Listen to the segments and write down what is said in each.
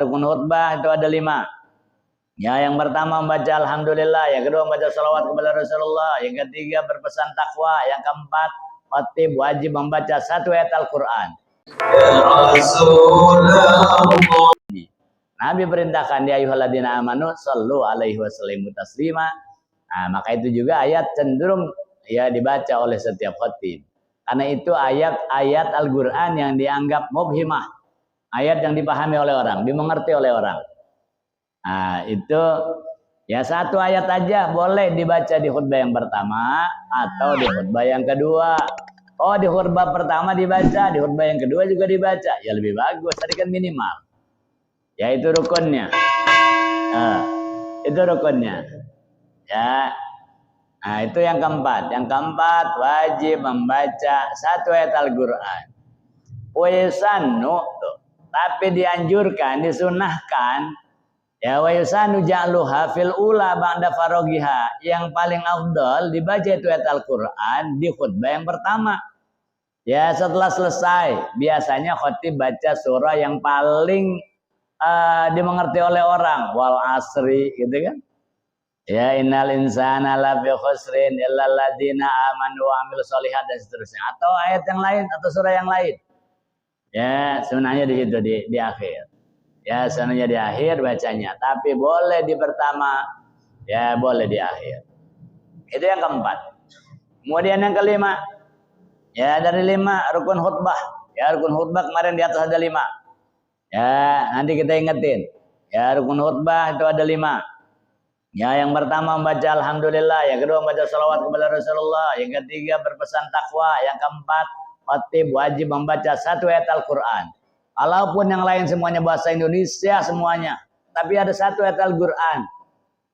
Rukun khutbah itu ada 5. Ya, yang pertama membaca alhamdulillah, yang kedua membaca salawat kepada Rasulullah, yang ketiga berpesan takwa, yang keempat khatib wajib membaca 1 ayat Al-Qur'an. Nabi perintahkan ya ayyuhalladzina amanu shallu alaihi wasallimu taslima. Nah, maka itu juga ayat cenderung ya dibaca oleh setiap khatib. Karena itu ayat-ayat Al-Qur'an yang dianggap mubhimah. Ayat yang dipahami oleh orang, dimengerti oleh orang. Nah, itu ya 1 ayat aja boleh dibaca di khutbah yang pertama atau di khutbah yang kedua. Oh, di khutbah pertama dibaca, di khutbah yang kedua juga dibaca. Ya lebih bagus, tadi kan minimal. Ya itu rukunnya. Itu rukunnya. Ya. Nah, itu yang keempat. Yang keempat wajib membaca 1 ayat Al-Qur'an. Wayusannu, tapi dianjurkan, disunahkan ya wayusanu ja'luha fil ula ba'da farogiha. Yang paling afdal dibaca itu ayat Al-Qur'an di khutbah yang pertama. Ya setelah selesai biasanya khatib baca surah yang paling dimengerti oleh orang, wal asri gitu kan. Ya innal insana lafi khusrin illal ladzina amanu wa amilus sholihat dan seterusnya, atau ayat yang lain atau surah yang lain. Ya, sebenarnya di situ di akhir. Ya, sebenarnya di akhir bacanya, tapi boleh di pertama, ya boleh di akhir. Itu yang keempat. Kemudian yang kelima, ya dari 5 rukun khutbah. Ya, rukun khutbah kemarin di atas ada 5. Ya, nanti kita ingetin. Ya, rukun khutbah itu ada 5. Ya, yang pertama membaca alhamdulillah, yang kedua membaca salawat kepada Rasulullah, yang ketiga berpesan takwa, yang keempat khatib wajib membaca 1 ayat Al-Qur'an. Walaupun yang lain semuanya bahasa Indonesia semuanya, tapi ada 1 ayat Al-Qur'an.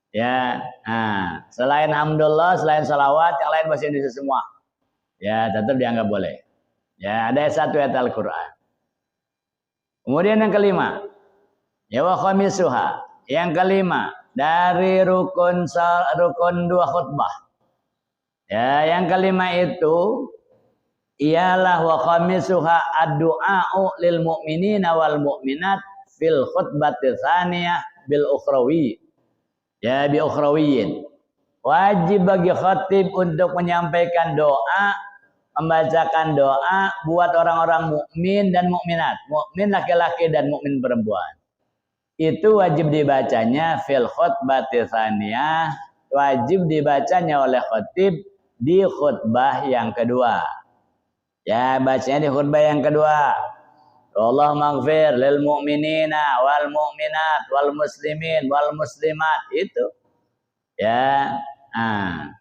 Ya, nah, selain alhamdulillah, selain salawat, yang lain bahasa Indonesia semua. Ya, tetap dianggap boleh. Ya, ada 1 ayat Al-Qur'an. Kemudian yang kelima, ya wa khamisuha. Yang kelima dari rukun 2 khutbah. Ya, yang kelima itu ialah wa khamisuha ad-du'a'u lil mu'minina wal mu'minat fil khutbati tsaniyah bil ukhrawi. Ya bi ukhrawiyin. Wajib bagi khatib untuk menyampaikan doa, membacakan doa buat orang-orang mukmin dan mukminat, mukmin laki-laki dan mukmin perempuan. Itu wajib dibacanya fil khutbati tsaniyah, wajib dibacanya oleh khatib di khutbah yang kedua. Ya, bacanya di khutbah yang kedua. Allah maghfir lil mu'minina wal mu'minat wal muslimin wal muslimat. Itu. Ya. Nah.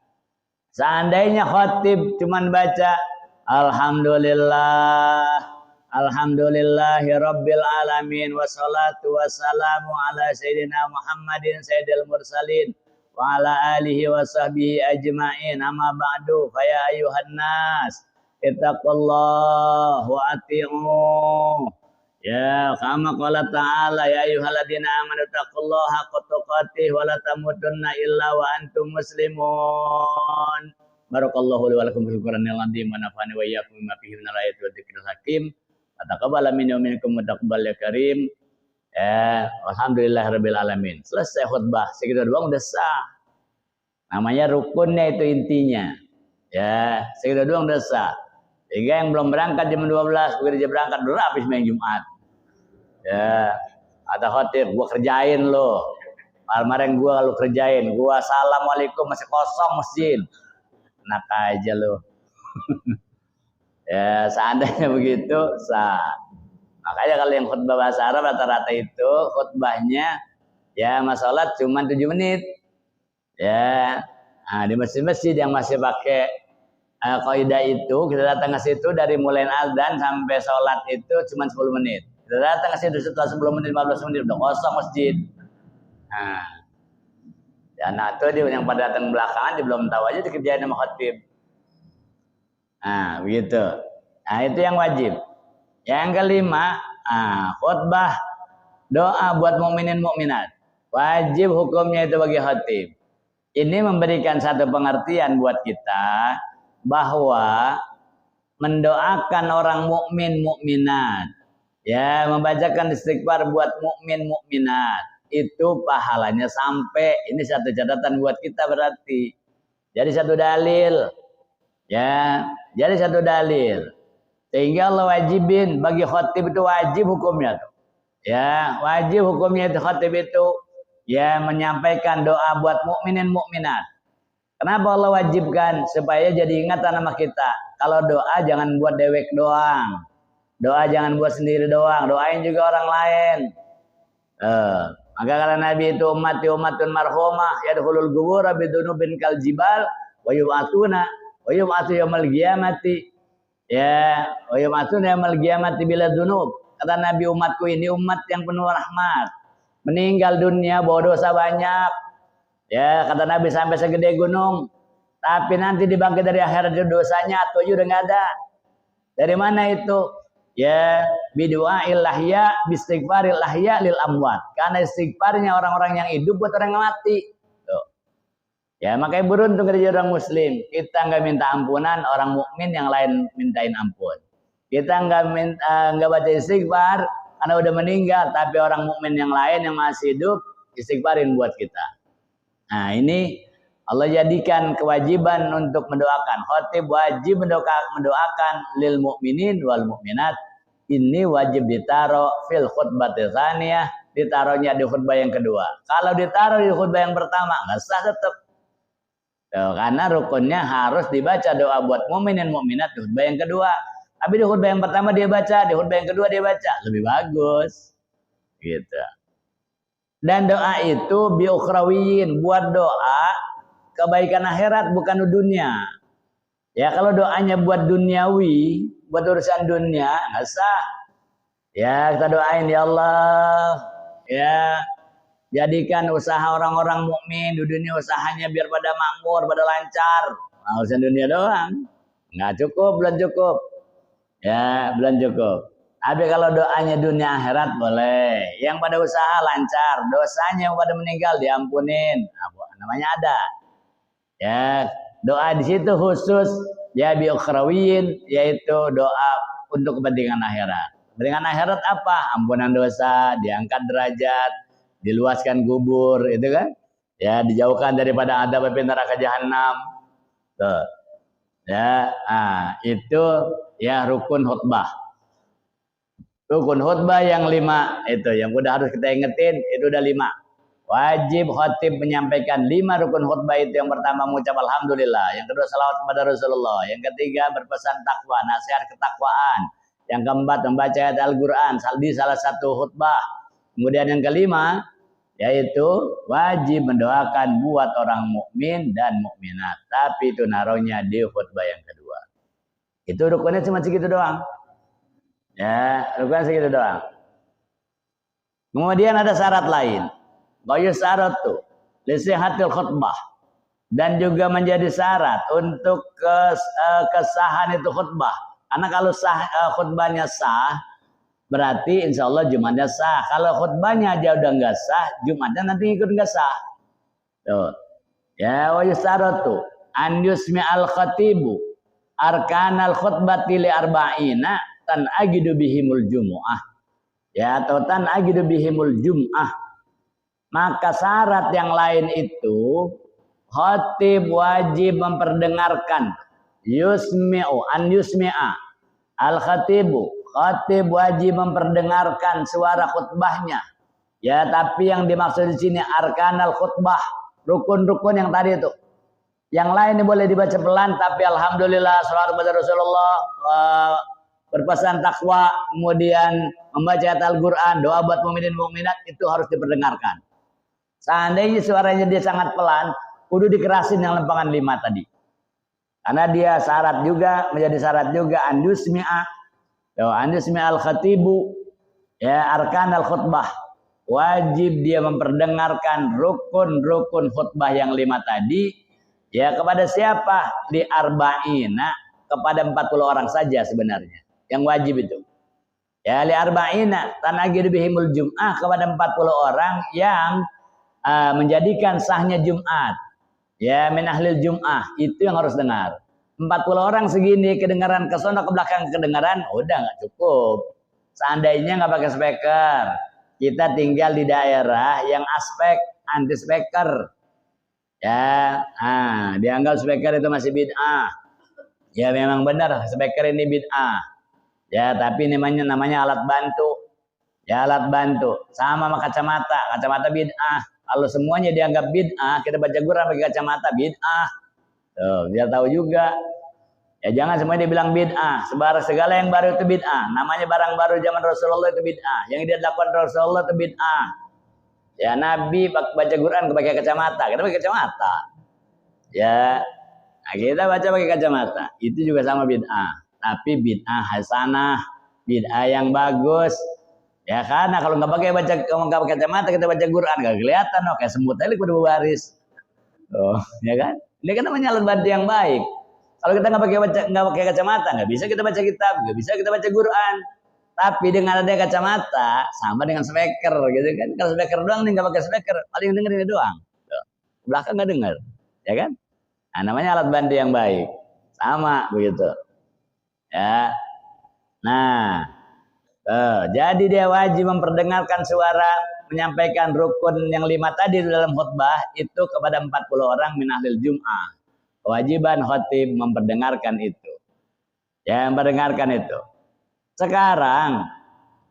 Seandainya khatib cuman baca alhamdulillah, alhamdulillahi rabbil alamin wassalatu wassalamu ala sayyidina Muhammadin sayyidil mursalin wa ala alihi wa sahbihi ajma'in, amma ba'du fa ya ayyuhan nas ittaqullah wa ati'u. Ya, kama qala ta'ala ya ayyuhalladzina amanu taqullaha haqqa tuqatih wa la tamutunna illa wa antum muslimun. Barakallahu li wa lakum fil Qur'anil azim wa nafa'ani wa iyyakum bima fihi minal ayati wa dzikril hakim. Wa taqabbal minni wa minkum wa taqabbal ya karim. Ya, alhamdulillahirabbil alamin. Selesai khutbah, segitu doang udah sah. Namanya rukunnya itu intinya. Ya, segitu doang udah sah. Sehingga yang belum berangkat jam 12, begitu dia berangkat dulu habis main Jumat. Ya, ada khatib, gua kerjain lo. Kemarin gua lu kerjain, gua assalamualaikum masih kosong masjid. Enak aja lo. Ya, seandainya begitu sah. Makanya kalau yang khutbah bahasa Arab rata-rata itu khutbahnya ya masalah cuma 7 menit. Ya, nah, di masjid-masjid yang masih pakai kaidah itu, kita datang ke situ dari mulai azan sampai sholat itu cuma 10 menit. Kita datang ke situ setelah 10 menit, 15 menit udah kosong masjid. Nah, ya nah itu dia yang pada datang belakangan dia belum tahu aja dikerjain sama khatib. Nah, begitu. Nah, itu yang wajib. Yang kelima, khutbah doa buat mukminin mukminat. Wajib hukumnya itu bagi khatib. Ini memberikan satu pengertian buat kita bahwa mendoakan orang mukmin mukminat Ya, membacakan istighfar buat mukmin mukminat itu pahalanya sampai, ini satu catatan buat kita berarti. Jadi satu dalil. Ya, jadi satu dalil. Sehingga Allah wajibin bagi khatib itu wajib hukumnya tuh. Ya, wajib hukumnya itu khatib itu ya menyampaikan doa buat mukminin mukminat. Kenapa Allah wajibkan? Supaya jadi ingatan sama kita. Kalau doa jangan buat dewek doang. Doa jangan buat sendiri doang, doain juga orang lain. Maka kata Nabi itu umatun marhumah yadkhulul qubur bidunubin kal jibal wa yub'atuna wa yub'atu yaumil qiyamati. Ya, wa yub'atuna yaumil qiyamati bila dunub. Kata Nabi, umatku ini umat yang penuh rahmat. Meninggal dunia bawa dosa banyak. Ya, kata Nabi sampai segede gunung. Tapi nanti dibangkit dari akhirat dosanya atau udah nggak ada. Dari mana itu? Ya, bidu'ail lahya bistighfaril lahya lil amwat. Karena istighfarnya orang-orang yang hidup buat orang yang mati. Tuh. Ya, makanya beruntung kita jadi orang muslim. Kita nggak minta ampunan, orang mukmin yang lain mintain ampun. Kita nggak baca istighfar karena udah meninggal, tapi orang mukmin yang lain yang masih hidup istighfarin buat kita. Nah, ini Allah jadikan kewajiban untuk mendoakan. Khatib wajib mendoakan lil mukminin wal mukminat. Ini wajib ditaruh fil khutbah tsaniyah, ditaruhnya di khutbah yang kedua. Kalau ditaruh di khutbah yang pertama nggak sah tetap. Tuh, karena rukunnya harus dibaca doa buat mukminin mukminat di khutbah yang kedua. Tapi di khutbah yang pertama dia baca, di khutbah yang kedua dia baca, lebih bagus. Gitu. Dan doa itu biukhrawiyin, buat doa kebaikan akhirat bukan dunia. Ya kalau doanya buat duniawi, buat urusan dunia nggak sah. Ya kita doain ya Allah, ya jadikan usaha orang-orang mukmin di dunia usahanya biar pada makmur, pada lancar. Nah, urusan dunia doang nggak cukup, belum cukup. Ya belum cukup. Tapi kalau doanya dunia akhirat boleh. Yang pada usaha lancar, dosanya yang pada meninggal diampunin. Nah, namanya ada. Ya, doa di situ khusus ya biukhrawiyin, yaitu doa untuk kepentingan akhirat. Kepentingan akhirat apa? Ampunan dosa, diangkat derajat, diluaskan kubur, itu kan? Ya, dijauhkan daripada adab api neraka jahanam. Tuh. Ya, itu ya rukun khutbah. Rukun khutbah yang 5 itu yang udah harus kita ingetin, itu udah 5. Wajib khatib menyampaikan 5 rukun khutbah itu. Yang pertama mengucap alhamdulillah, yang kedua salawat kepada Rasulullah, yang ketiga berpesan takwa, nasihat ketakwaan, yang keempat membaca ayat Al-Qur'an di salah satu khutbah. Kemudian yang kelima yaitu wajib mendoakan buat orang mukmin dan mukminat, tapi itu naruhnya di khutbah yang kedua. Itu rukunnya cuma segitu doang. Ya, rukunnya segitu doang. Kemudian ada syarat lain. Syarat lisihatil khutbah, dan juga menjadi syarat untuk kesahan itu khutbah. Karena kalau khutbahnya sah, berarti insya Allah Jumatnya sah. Kalau khutbahnya aja udah nggak sah, Jumatnya nanti ikut nggak sah. Tuh. Ya, syaratu an yusmi al khatibu arkanal khutbati li arba'ina tan agidu bihimul jumu'ah. Ya, atau tan agidu bihimul jum'ah. Maka syarat yang lain itu khatib wajib memperdengarkan yusmi'u an yusmi'a al khatibu, khatib wajib memperdengarkan suara khutbahnya. Ya, tapi yang dimaksud di sini arkanal khutbah, rukun-rukun yang tadi itu. Yang lain ini boleh dibaca pelan, tapi alhamdulillah salawat kepada Rasulullah, berpesan takwa, kemudian membaca ayat Al-Qur'an, doa buat mukminin mukminat itu harus diperdengarkan. Seandainya suaranya dia sangat pelan, kudu dikerasin yang lempangan 5 tadi. Karena dia syarat juga, menjadi syarat juga andusmi'a. Andusmi'a al-khatibu, ya arkan al-khutbah. Wajib dia memperdengarkan rukun-rukun khutbah yang 5 tadi. Ya kepada siapa? Di arba'ina, kepada 40 orang saja sebenarnya. Yang wajib itu. Ya li arba'ina, tanagir bihimul jum'ah, kepada 40 orang yang menjadikan sahnya Jumat. Ya, min ahlil Jum'ah, itu yang harus dengar. 40 orang segini kedengaran ke sono ke belakang kedengaran, udah nggak cukup. Seandainya nggak pakai speaker, kita tinggal di daerah yang aspek anti speaker, ya, dianggap speaker itu masih bid'ah. Ya memang benar speaker ini bid'ah. Ya tapi namanya alat bantu. Ya alat bantu. Sama sama kacamata bid'ah. Kalau semuanya dianggap bid'ah, kita baca Quran pakai kacamata bid'ah. Tuh, biar tahu juga. Ya jangan semuanya dibilang bid'ah. Segala yang baru itu bid'ah. Namanya barang baru zaman Rasulullah itu bid'ah. Yang dia lakukan Rasulullah itu bid'ah. Ya Nabi baca Quran pakai kacamata. Kita pakai kacamata. Ya, nah, kita baca pakai kacamata. Itu juga sama bid'ah. Tapi bid'ah hasanah, bid'ah yang bagus. Ya karena kalau nggak pakai kacamata kita baca Quran nggak kelihatan, kayak semut aja udah berbaris. Oh, ya kan? Ini kan namanya alat bantu yang baik. Kalau kita nggak pakai kacamata, nggak bisa kita baca kitab, nggak bisa kita baca Quran. Tapi dengan ada kacamata sama dengan speaker, gitu kan? Kalau speaker doang nih nggak pakai speaker, paling denger ini doang. Belakang nggak dengar, ya kan? Nah, namanya alat bantu yang baik. Sama begitu. Ya. Nah, jadi dia wajib memperdengarkan suara, menyampaikan rukun yang 5 tadi dalam khutbah itu kepada 40 orang min ahlil jum'ah. Kewajiban khatib memperdengarkan itu. Ya, memperdengarkan itu. Sekarang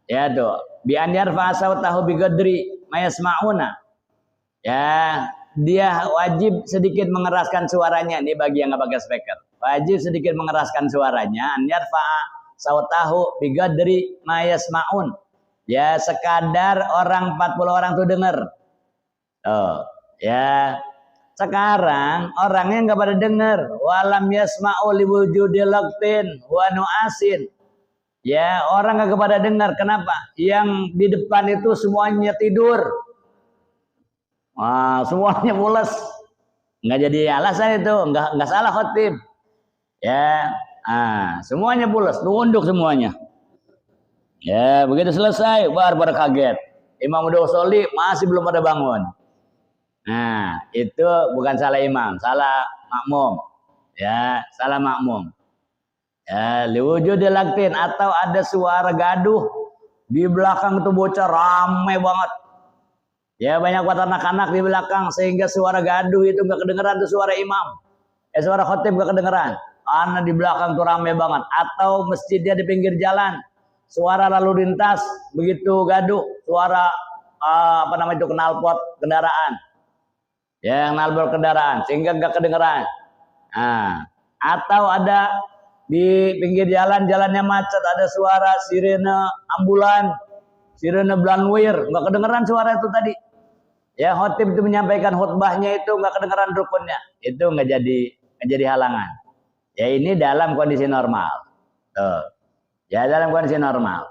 ya tuh, bi an yarfa sautahu bi qadri mayasmauna. Ya, dia wajib sedikit mengeraskan suaranya. Ini bagi yang enggak pakai speaker. Wajib sedikit mengeraskan suaranya, an yarfa sautahu bi qadri mayasmaun. Ya, sekadar orang 40 orang tuh dengar. Oh, ya. Sekarang orangnya enggak pada dengar. Walam yasma'u liwujudil laqtin wa nu'asin. Ya, orang enggak pada dengar. Kenapa? Yang di depan itu semuanya tidur. Semuanya mules. Enggak jadi alasan itu, enggak salah khatib. Ya, semuanya pulas, nunduk semuanya. Ya, begitu selesai, baru kaget. Imam udah usolli, masih belum pada bangun. Nah, itu bukan salah imam, salah makmum. Ya, salah makmum. Ya, liwujudil laqtin, atau ada suara gaduh di belakang itu bocah ramai banget. Ya, banyak buat anak-anak di belakang sehingga suara gaduh itu enggak kedengeran tuh suara imam. Suara khatib enggak kedengeran. Anak di belakang tuh ramai banget, atau masjidnya di pinggir jalan. Suara lalu lintas begitu gaduh, suara knalpot kendaraan. Ya, knalpot kendaraan sehingga enggak kedengeran. Atau ada di pinggir jalannya macet, ada suara sirene ambulan, sirene Blanwir, enggak kedengeran suara itu tadi. Ya, khatib itu menyampaikan khutbahnya itu enggak kedengeran rukunnya. Itu enggak jadi halangan. Ya, ini dalam kondisi normal. Tuh. Ya, dalam kondisi normal.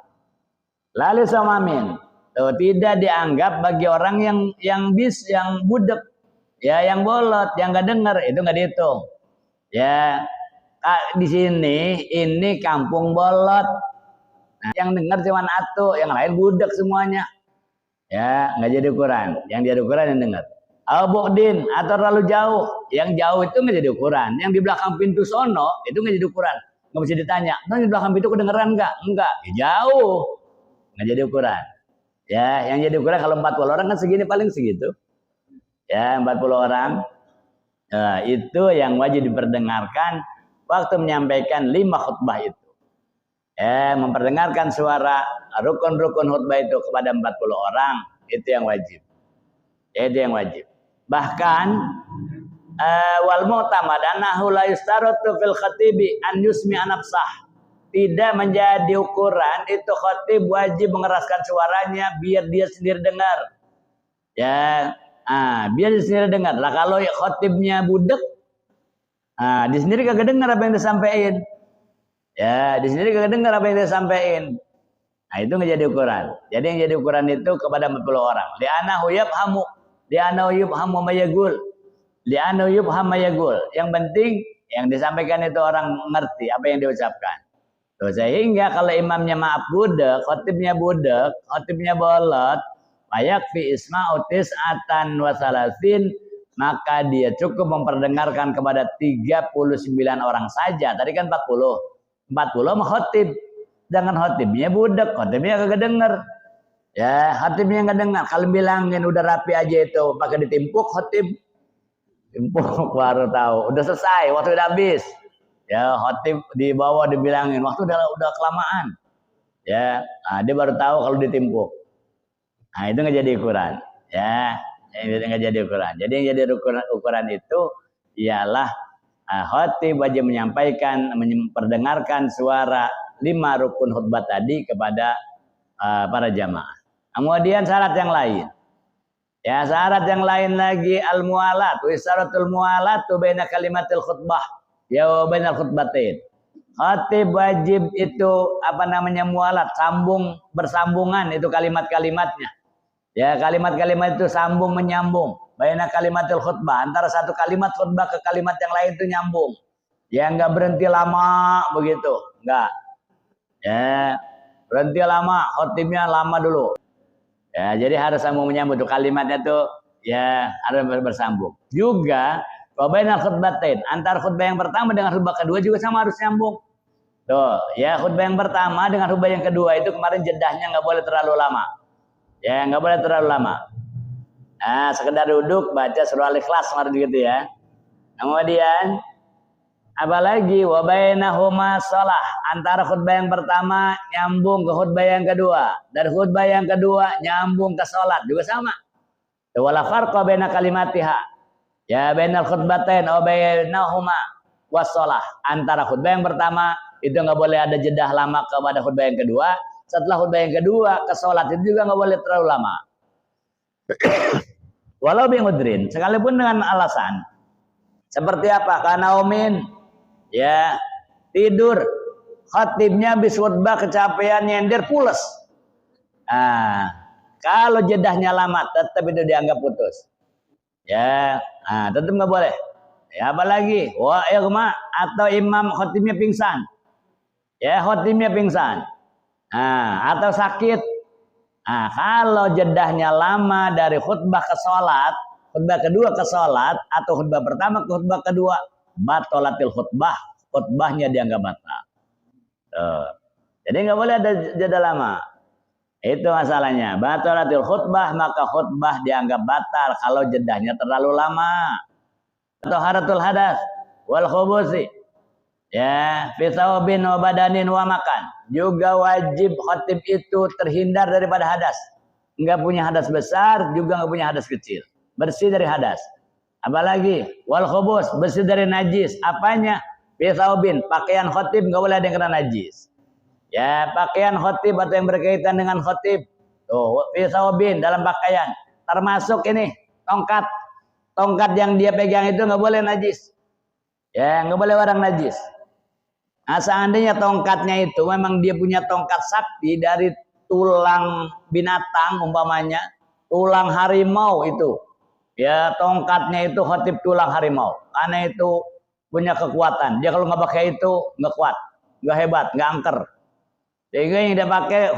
Lalu somamin. Tuh, tidak dianggap bagi orang yang budek. Ya, yang bolot, yang enggak dengar, itu enggak dihitung. Ya, di sini ini kampung bolot. Nah, yang dengar cuma atu, yang lain budek semuanya. Ya, enggak jadi ukuran. Yang jadi ukuran yang dengar. Al-Bu'din atau terlalu jauh. Yang jauh itu enggak jadi ukuran. Yang di belakang pintu sono itu enggak jadi ukuran. Enggak bisa ditanya, "Nah, di belakang pintu kedengeran enggak?" Enggak, ya jauh. Enggak jadi ukuran. Ya, yang jadi ukuran kalau 40 orang kan segini paling segitu. Ya, 40 orang. Nah, itu yang wajib diperdengarkan waktu menyampaikan 5 khutbah itu. Memperdengarkan suara rukun-rukun khutbah itu kepada 40 orang, itu yang wajib. Itu yang wajib. Bahkan wal mu'tamad annahu la yustaratu fil khatibi an yusmi nafsah. Tidak menjadi ukuran itu khatib wajib mengeraskan suaranya biar dia sendiri dengar. Ya, biar dia sendiri dengar. Lah kalau khatibnya budek, dia sendiri kagak dengar apa yang disampaikan. Ya, di sendiri kagak dengar apa yang disampaikan. Nah, itu enggak jadi ukuran. Jadi yang jadi ukuran itu kepada 40 orang. Li'anahu yubhamu mayagul. Li'anahu yubham mayagul. Yang penting yang disampaikan itu orang mengerti apa yang diucapkan. Tuh, sehingga kalau imamnya maaf budek, khatibnya bolot, fayakfi isma'u tis'atan wa salasin, maka dia cukup memperdengarkan kepada 39 orang saja. Tadi kan 40 sama khatib. Jangan khotibnya budak, khotibnya kagak denger. Ya, khotibnya nggak dengar. Kalau bilangin udah rapi aja itu, pakai ditimpuk khotib. Timpuk baru tahu. Udah selesai, waktu udah habis. Ya, khotib di bawah dibilangin, waktu udah kelamaan. Ya, nah, dia baru tahu kalau ditimpuk. Nah, itu nggak jadi ukuran. Ya, itu nggak jadi ukuran. Jadi yang jadi ukuran itu ialah khotib wajib menyampaikan, memperdengarkan suara 5 rukun khutbah tadi kepada para jamaah. Kemudian syarat yang lain. Ya, syarat yang lain lagi al-mualat, wa syaratul mualat baina kalimatil khutbah ya wa bainal khutbatain. Khatib wajib itu mualat, bersambungan itu kalimat-kalimatnya. Ya, kalimat-kalimat itu sambung menyambung. Baina kalimatil khutbah, antara satu kalimat khutbah ke kalimat yang lain itu nyambung. Ya, enggak berhenti lama begitu, enggak. Ya, berhenti lama, khutibnya lama dulu. Ya, jadi harus sambung menyambung tuh kalimatnya tuh ya harus bersambung. Juga bainal khutbatain, antara khutbah yang pertama dengan khutbah kedua juga sama harus nyambung. Tuh, ya khutbah yang pertama dengan khutbah yang kedua itu kemarin jedahnya nggak boleh terlalu lama. Ya, nggak boleh terlalu lama. Nah, sekedar duduk baca surah Al-Ikhlas kemarin gitu ya. Kemudian apalagi wa bainahuma shalah, antara khutbah yang pertama nyambung ke khutbah yang kedua, dari khutbah yang kedua nyambung ke salat juga sama. Wala farqa baina kalimatiha. Ya bainal khutbatain wa bainahuma wassalah, antara khutbah yang pertama itu enggak boleh ada jeda lama kepada khutbah yang kedua, setelah khutbah yang kedua ke salat itu juga enggak boleh terlalu lama. Walau bi udrin, sekalipun dengan alasan. Seperti apa? Karena umin ya tidur, khatibnya habis khutbah kecapean nyender pules. Nah, kalau jedahnya lama tetap itu dianggap putus. Ya, nah, tetap nggak boleh. Ya, apalagi wa irma atau imam khatibnya pingsan. Ya, khatibnya pingsan. Nah, atau sakit. Nah, kalau jedahnya lama dari khutbah ke salat, khutbah kedua ke salat atau khutbah pertama ke khutbah kedua, batolatil khutbah, khutbahnya dianggap batal. Jadi nggak boleh ada jeda lama. Itu masalahnya. Batolatil khutbah, maka khutbah dianggap batal kalau jedahnya terlalu lama. Atau haratul hadas wal khubusi. Ya, fi thawbin wa badanin wa makan. Juga wajib khatib itu terhindar daripada hadas. Enggak punya hadas besar, juga enggak punya hadas kecil. Bersih dari hadas. Apalagi wal khubus, bersih dari najis. Apanya? Fi thawbin, pakaian khatib enggak boleh ada yang kena najis. Ya, pakaian khatib atau yang berkaitan dengan khatib. Tuh, fi thawbin, dalam pakaian. Termasuk ini, tongkat. Tongkat yang dia pegang itu enggak boleh najis. Ya, enggak boleh barang najis. Nah, seandainya tongkatnya itu memang dia punya tongkat sakti dari tulang binatang umpamanya, tulang harimau itu. Ya, tongkatnya itu khatib tulang harimau. Karena itu punya kekuatan. Dia kalau nggak pakai itu nggak kuat, nggak hebat, nggak angker. Sehingga yang dia pakai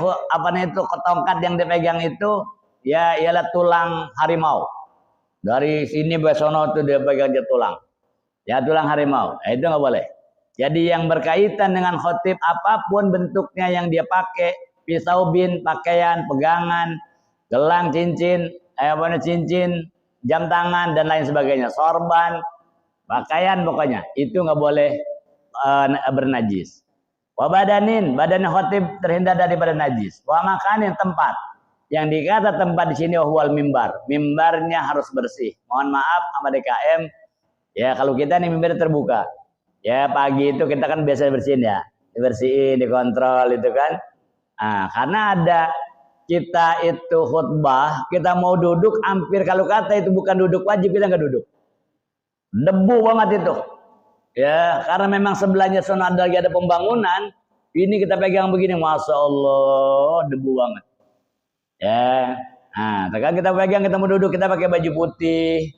itu tongkat yang dia pegang itu ya ialah tulang harimau. Dari sini besono itu dia pegang dia tulang. Ya, tulang harimau. Nah, itu nggak boleh. Jadi yang berkaitan dengan khotib apapun bentuknya yang dia pakai, pisau bin, pakaian, pegangan, gelang, cincin, cincin, jam tangan dan lain sebagainya, sorban, pakaian pokoknya itu nggak boleh bernajis. Wa badanin, badan khotib terhindar daripada najis. Wa makanin, tempat. Yang dikata tempat di sini wal mimbar, mimbarnya harus bersih. Mohon maaf sama DKM, ya kalau kita nih mimbar terbuka. Ya pagi itu kita kan biasa bersihin ya, dibersihin, dikontrol itu kan. Nah, karena ada kita itu khutbah, kita mau duduk, hampir kalau kata itu bukan duduk wajib, kita nggak duduk. Debu banget itu. Ya, karena memang sebelahnya sana ada pembangunan, ini kita pegang begini, masya Allah, debu banget. Ya, nah, sekarang kita pegang, kita mau duduk, kita pakai baju putih.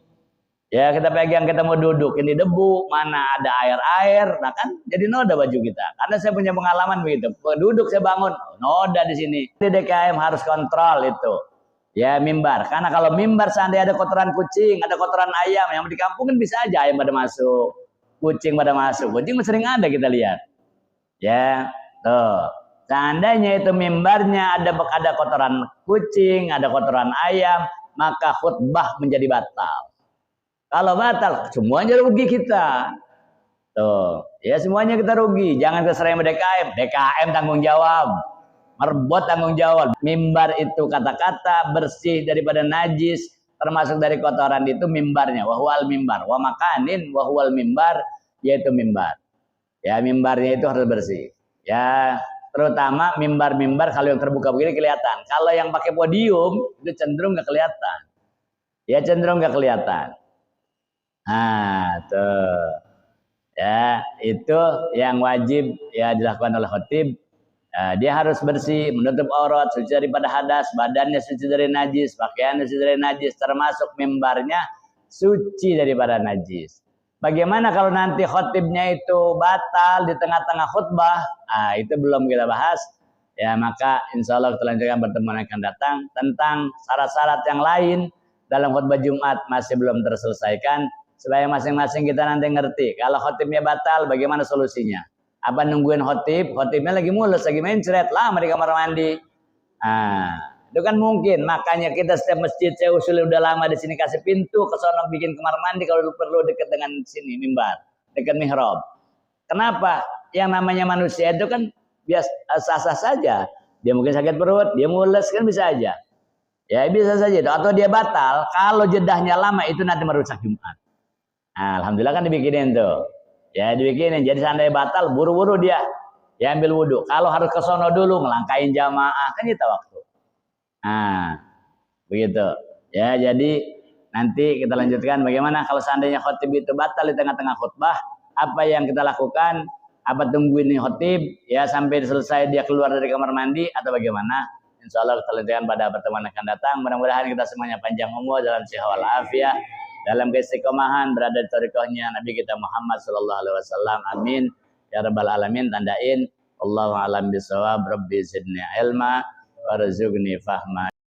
Ya, kita pegang, kita mau duduk, ini debu, mana ada air-air, nah kan jadi noda baju kita. Karena saya punya pengalaman begitu, duduk saya bangun, noda di sini. Di DKM harus kontrol itu, ya mimbar. Karena kalau mimbar seandainya ada kotoran kucing, ada kotoran ayam, yang di kampung kan bisa aja ayam pada masuk, kucing pada masuk, kucing sering ada kita lihat. Ya, tuh. Seandainya itu mimbarnya ada kotoran kucing, ada kotoran ayam, maka khutbah menjadi batal. Kalau batal, semuanya rugi kita. Tuh, ya semuanya kita rugi. Jangan keserempet DKM. DKM tanggung jawab. Merbot tanggung jawab. Mimbar itu kata-kata bersih daripada najis, termasuk dari kotoran itu mimbarnya. Wahwal mimbar. Wa makanin wahwal mimbar, yaitu mimbar. Ya, mimbarnya itu harus bersih. Ya, terutama mimbar-mimbar kalau yang terbuka begini kelihatan. Kalau yang pakai podium itu cenderung nggak kelihatan. Ya, cenderung nggak kelihatan. Nah, tuh. Ya, itu yang wajib ya dilakukan oleh khotib. Dia harus bersih, menutup aurat, suci daripada hadas, badannya suci dari najis, pakaiannya suci dari najis, termasuk mimbarnya suci daripada najis. Bagaimana kalau nanti khotibnya itu batal di tengah-tengah khutbah? Itu belum kita bahas. Ya, maka insya Allah kita lanjutkan pertemuan yang akan datang tentang syarat-syarat yang lain dalam khutbah Jumat masih belum terselesaikan. Supaya masing-masing kita nanti ngerti. Kalau khotibnya batal, bagaimana solusinya? Apa nungguin khotib? Khotibnya lagi mulus, lagi mencret, lama di kamar mandi. Itu kan mungkin. Makanya kita setiap masjid, saya usul udah lama di sini kasih pintu, ke sono bikin kamar mandi kalau perlu dekat dengan sini mimbar, dekat mihrab. Kenapa? Yang namanya manusia itu kan biasa sah-sah saja. Dia mungkin sakit perut, dia mulus kan bisa aja. Ya bisa saja itu. Atau dia batal. Kalau jedahnya lama itu nanti merusak Jumat. Alhamdulillah kan dibikinin tuh. Ya dibikinin. Jadi seandainya batal, buru-buru dia ambil wudhu. Kalau harus ke sono dulu, ngelangkain jamaah, kan kita waktu. Begitu. Ya jadi nanti kita lanjutkan bagaimana kalau seandainya khotib itu batal di tengah-tengah khutbah, apa yang kita lakukan? Apa tungguin nih khotib ya sampai selesai dia keluar dari kamar mandi atau bagaimana? Insya Allah kita lanjutkan pada pertemuan yang akan datang. Mudah-mudahan kita semuanya panjang umur dalam sehat walafiat, dalam keistiqomahan berada di thariqahnya Nabi kita Muhammad sallallahu alaihi wasallam. Amin ya rabbal alamin. Tandain Allahu a'lam bishawab. Rabbi zidni ilma warzuqni fahma.